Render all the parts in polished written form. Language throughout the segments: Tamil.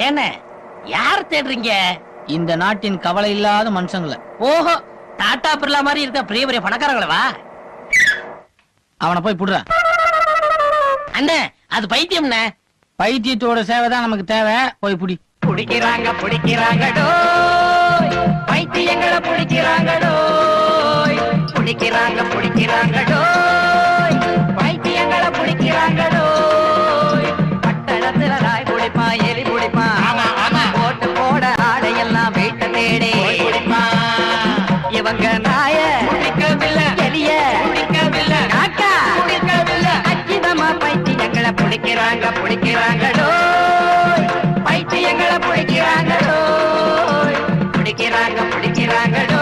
என்ன யார் தேடுறீங்க? இந்த நாட்டின் கவலை இல்லாத மனுஷங்களை. ஓஹோ, டாடா பிர்லா மாதிரி இருக்க பெரிய பெரிய பணக்காரங்களவா? அவனை போய் புடுற. அண்ணே, அது பைத்தியம்ண்ணே. பைத்தியத்தோட சேவை தான் நமக்கு தேவை. போய் புடி. பிடிக்கிறாங்க பிடிக்கிறாங்கடோ, பைத்தியங்களை பிடிக்கிறாங்கடோ, பிடிக்கிறாங்க பிடிக்கிறாங்கடோ, பைத்தியங்களை பிடிக்கிறாங்கடோ. பட்டணத்துல ராய் பிடிப்பா, எலி பிடிப்பா, போட்டு போட ஆடையெல்லாம் வீட்ட தேடி பிடிப்பா. இவங்க நாய பிடிக்கவில்லை, எலிய பிடிக்கவில்லை, காக்கா பிடிக்கவில்லை, அச்சிதமா பைத்தியங்களை பிடிக்கிறாங்க பிடிக்கிறாங்கடோ, பைத்தியங்களை பிடிக்கிறாங்கடோ, பிடிக்கிறாங்க பிடிக்கிறாங்கடோ,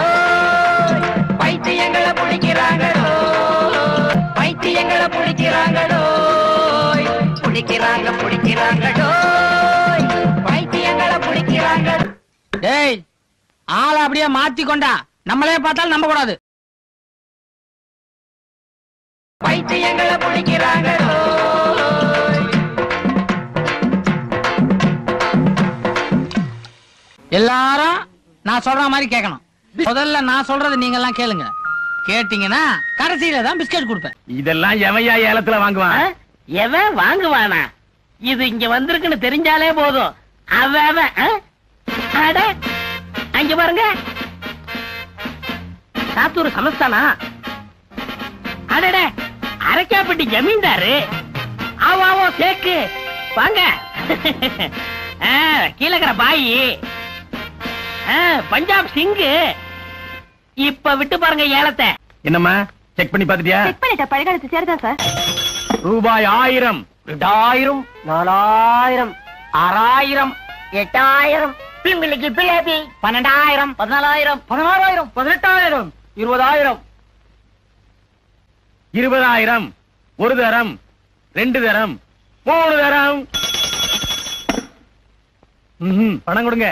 பைத்தியங்களை பிடிக்கிறாங்கடோ, பைத்தியங்களை பிடிக்கிறாங்கடோ, பிடிக்கிறாங்க பிடிக்கிறாங்கடோ, பைத்தியங்களை பிடிக்கிறாங்கடோ. டேய், ஆளை அப்படியே மாத்தி கொண்டா. நம்மளே பார்த்தாலும் நம்ப கூடாது. பைத்தியங்களை பிடிக்கிறாங்கடோ. எல்லாரும் நான் சொல்ற மாதிரி கேட்கணும். முதல்ல நான் சொல்றது நீங்க எல்லாம் கேளுங்க. கேட்டீங்கன்னா கடைசியில தான் பிஸ்கட் கொடுப்பேன். இதெல்லாம் எவையா ஏலத்துல வாங்குவான்? எவன் வாங்குவானா? இது இங்க வந்திருக்குன்னு தெரிஞ்சாலே போதும். அவன் அட, அங்க பாருங்க, சாத்தூர் சமஸ்தானா? அடட, அரைக்காப்பட்டி ஜமீன்தாரு. ஆவாவோ சேக்கு வாங்க. கீழக்கிற பாயி பஞ்சாப் சிங்கு. இப்ப விட்டு பாருங்க ஏலத்தை. என்னம்மா, செக் பண்ணி பாத்துட்டியா? செக் பண்ணிட்ட, பழகாலத்து சேர்தான் சார். ரூபாய் 1000, 2000, 4000, 6000, 8000, பிள்ளைக்கு பிள்ளைபி 12000, 14000, 16000, 18000, 20000. 20000. ஒரு தரம், 2 தரம், 3 தரம். பணம் கொடுங்க.